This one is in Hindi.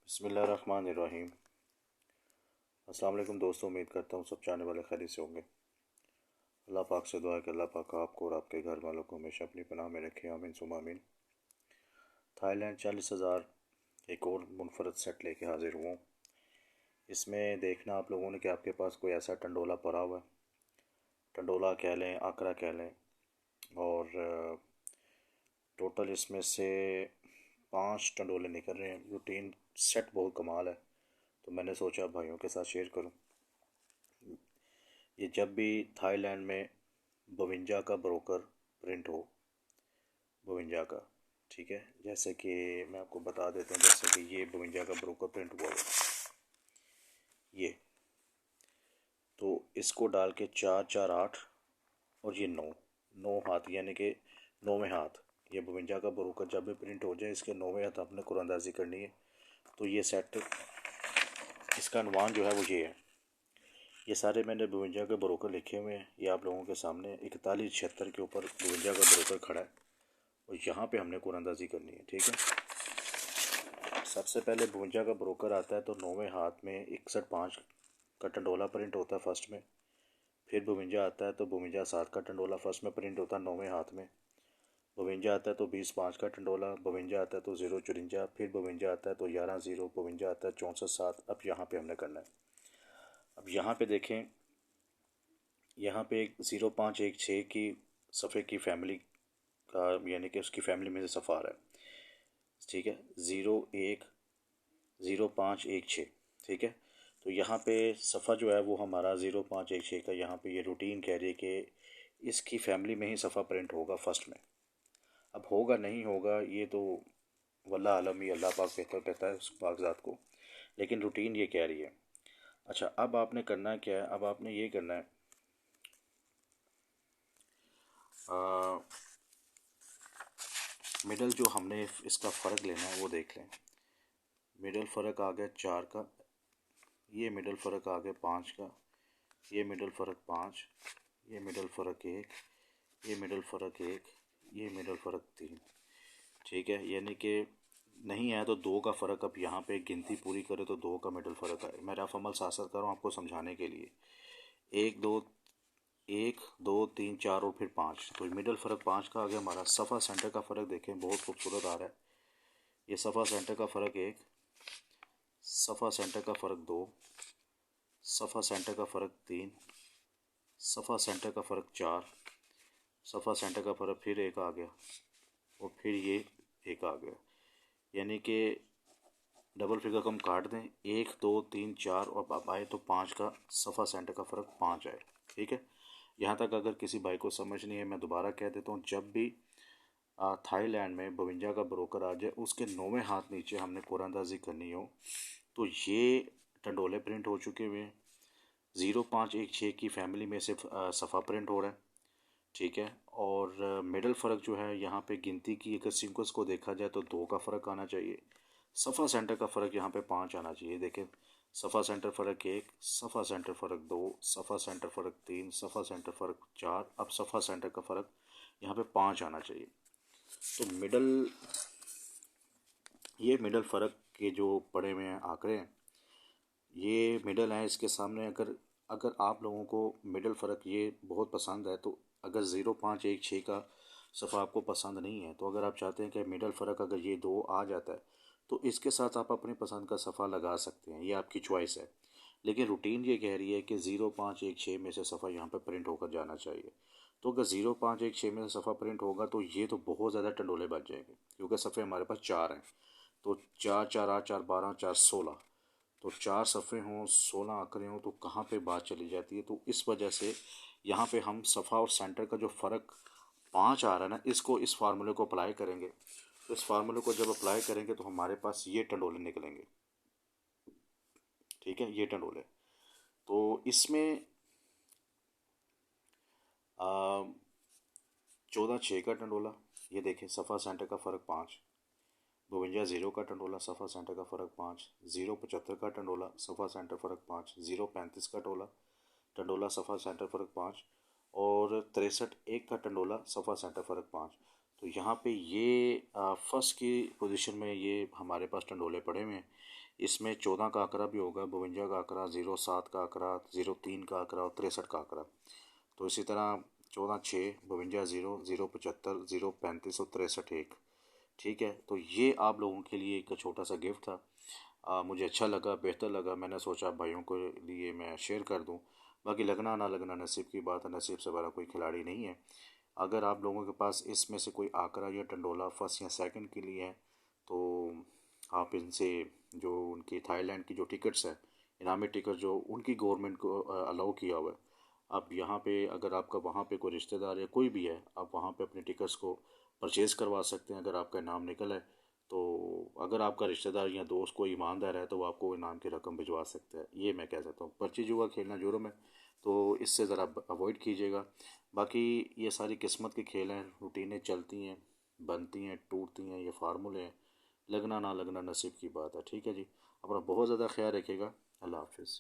बिस्मिल्लाहिर्रहमानिर्रहीम। अस्सलाम वालेकुम दोस्तों, उम्मीद करता हूँ सब चाहने वाले खैरियत से होंगे। अल्लाह पाक से दुआ है कि अल्लाह पाक आपको और आपके घर वालों को हमेशा अपनी पनाह में रखे, आमीन सुमा आमीन। थाईलैंड 40,000 एक और मुनफरद सेट लेके हाजिर हुआ हूँ। इसमें देखना आप लोगों ने कि आपके पास कोई ऐसा टंडोला पड़ा हुआ है, टंडोला कह लें, आकरा कह लें, और टोटल इसमें से 5 टंडोले निकल रहे हैं। रूटीन सेट बहुत कमाल है, तो मैंने सोचा भाइयों के साथ शेयर करूं। ये जब भी थाईलैंड में 52 का ब्रोकर प्रिंट हो, 52 का, ठीक है, जैसे कि मैं आपको बता देता हूँ, जैसे कि ये 52 का ब्रोकर प्रिंट हुआ है, ये तो इसको डाल के 4 4 8 और ये 9 9 हाथ, यानी कि 9वें हाथ, ये 52 का ब्रोकर जब भी प्रिंट हो जाए इसके 9वें हाथ आपने कुरानंदाजी करनी है। तो ये सेट, इसका अनुमान जो है वो ये है। ये सारे मैंने 52 के ब्रोकर लिखे हुए हैं, ये आप लोगों के सामने 4176 के ऊपर 52 का ब्रोकर खड़ा है और यहाँ पे हमने कुरानंदाजी करनी है, ठीक है। सबसे पहले 52 का ब्रोकर आता है तो 9वें हाथ में 61 5 का टंडोला प्रिंट होता है फर्स्ट में। फिर 52 आता है तो 52 7 का टंडोला फर्स्ट में प्रिंट होता है 9वें हाथ में। 52 आता है तो 20 5 का टंडोला, 52 आता है तो 0 54, फिर 52 आता है तो 11 0, 52 आता है 64 7। अब यहाँ पे हमने करना है। अब यहाँ पे देखें, यहाँ पे एक 0516 की सफ़े की फैमिली का, यानी कि उसकी फैमिली में से सफ़ा आ रहा है, ठीक है, 010516, ठीक है। तो यहाँ पे सफ़ा जो है वो हमारा 0516 का, यहाँ पे ये रूटीन कह रही है कि इसकी फैमिली में ही सफ़ा प्रिंट होगा फर्स्ट में। अब होगा नहीं होगा ये तो वल्लाह आलम, ही अल्लाह पाक बेहतर कहता है उस कागजात को, लेकिन रूटीन ये कह रही है। अच्छा, अब आपने करना क्या है, अब आपने ये करना है, मिडल जो हमने इसका फ़र्क लेना है वो देख लें। मिडल फ़र्क आ गया 4 का, ये मिडल फ़र्क आ गया 5 का, ये मिडल फ़र्क 5, ये मिडल फ़र्क 1, ये मिडल फ़र्क 1, ये मिडल फ़र्क 3, ठीक है। यानी कि नहीं आया तो 2 का फ़र्क, अब यहाँ पे गिनती पूरी करें तो 2 का मिडल फ़र्क आए। मैं रफ अमल साथ साथ कर रहा हूँ आपको समझाने के लिए। 1 2 1 2 3 4 और फिर 5, तो मिडल फ़र्क 5 का आ गया हमारा। सफ़ा सेंटर का फ़र्क देखें, बहुत खूबसूरत आ रहा है। ये सफ़ा सेंटर का फ़र्क 1, सफ़ा सेंटर का फ़र्क 2, सफ़ा सेंटर का फ़र्क 3, सफ़ा सेंटर का फ़र्क 4, सफ़ा सेंटर का फ़र्क फिर 1 आ गया और फिर ये 1 आ गया। यानी कि डबल फिगर को हम काट दें, 1 2 3 4 और अब आए तो 5 का सफ़ा सेंटर का फ़र्क 5 आए, ठीक है। यहाँ तक अगर किसी भाई को समझ नहीं है, मैं दोबारा कह देता हूँ, जब भी थाईलैंड में 52 का ब्रोकर आ जाए उसके 9वें हाथ नीचे हमने कुरानंदाजी करनी हो तो ये टंडोले प्रिंट हो चुके हुए हैं। 0516 की फैमिली में से सफ़ा प्रिंट हो रहा है, ठीक है। और मिडल फ़र्क जो है यहाँ पे गिनती की अगर सीक्वेंस को देखा जाए तो 2 का फ़र्क आना चाहिए। सफ़ा सेंटर का फ़र्क यहाँ पे 5 आना चाहिए। देखें, सफ़ा सेंटर फ़र्क 1, सफ़ा सेंटर फ़र्क 2, सफ़ा सेंटर फ़र्क 3, सफ़ा सेंटर फ़र्क 4, अब सफ़ा सेंटर का फ़र्क यहाँ पे 5 आना चाहिए। तो मिडल, ये मिडल फ़र्क के जो पड़े हुए हैं आंकड़े हैं, ये मिडल हैं इसके सामने। अगर अगर आप लोगों को मिडल फ़र्क ये बहुत पसंद है, तो अगर 0516 का सफ़ा आपको पसंद नहीं है, तो अगर आप चाहते हैं कि मिडल फ़र्क अगर ये 2 आ जाता है तो इसके साथ आप अपनी पसंद का सफ़ा लगा सकते हैं, ये आपकी चॉइस है। लेकिन रूटीन ये कह रही है कि 0516 में से सफ़ा यहाँ पर प्रिंट होकर जाना चाहिए। तो अगर 0516 में से सफ़ा प्रिंट होगा तो ये तो बहुत ज़्यादा टंडोले बच जाएंगे, क्योंकि सफ़े हमारे पास 4 हैं। तो 4 4 8 4 12 4 16, तो 4 सफ़े हों, 16 आंकड़े हों, तो कहाँ पे बात चली जाती है। तो इस वजह से यहाँ पे हम सफ़ा और सेंटर का जो फ़र्क 5 आ रहा है ना, इसको, इस फार्मूले को अप्लाई करेंगे। तो इस फार्मूले को जब अप्लाई करेंगे तो हमारे पास ये टंडोले निकलेंगे, ठीक है, ये टंडोले। तो इसमें 14 6 का टंडोला, ये देखें, सफ़ा सेंटर का फ़र्क 5, 52 0 का टंडोला, सफ़ा सेंटर का फ़र्क 5, 075 का टंडोला, सफ़ा सेंटर फ़र्क 5, 035 का टोला टंडोला, सफ़ा सेंटर फ़र्क 5, और 63 1 का टंडोला, सफ़ा सेंटर फ़र्क 5। तो यहाँ पे ये फर्स्ट की पोजीशन में ये हमारे पास टंडोले पड़े हुए हैं। इसमें 14 का आंकड़ा भी होगा, 52 का आंकड़ा, 07 का आंकड़ा, 03 का आंकड़ा और 63 का आंकड़ा। तो इसी तरह 14 6, 52 0, 075, 035 और 63 1। ठीक है, तो ये आप लोगों के लिए एक छोटा सा गिफ्ट था। मुझे अच्छा लगा, बेहतर लगा, मैंने सोचा भाइयों के लिए मैं शेयर कर दूं। बाकी लगना ना लगना नसीब की बात है, नसीब से बड़ा कोई खिलाड़ी नहीं है। अगर आप लोगों के पास इसमें से कोई आंकड़ा या टंडोला फर्स्ट या सेकंड के लिए है तो आप इनसे जो उनकी थाईलैंड की जो टिकट्स है, इनामी टिकट जो उनकी गवर्नमेंट को अलाउ किया हुआ है, आप यहाँ पे अगर आपका वहाँ पे कोई रिश्तेदार या कोई भी है, आप वहाँ पे अपने टिकट्स को परचेज करवा सकते हैं अगर आपका नाम निकल है। तो अगर आपका रिश्तेदार या दोस्त कोई ईमानदार है तो वो आपको इनाम की रकम भिजवा सकता है, ये मैं कह सकता हूँ। पर्ची जुआ खेलना जुर्म है, तो इससे ज़रा अवॉइड कीजिएगा। बाकी ये सारी किस्मत के खेल हैं, रूटीनें चलती हैं, बनती हैं, टूटती हैं, ये फार्मूले हैं। लगना ना लगना नसीब की बात है। ठीक है जी, अपना बहुत ज़्यादा ख्याल रखिएगा। अल्लाह हाफिज़।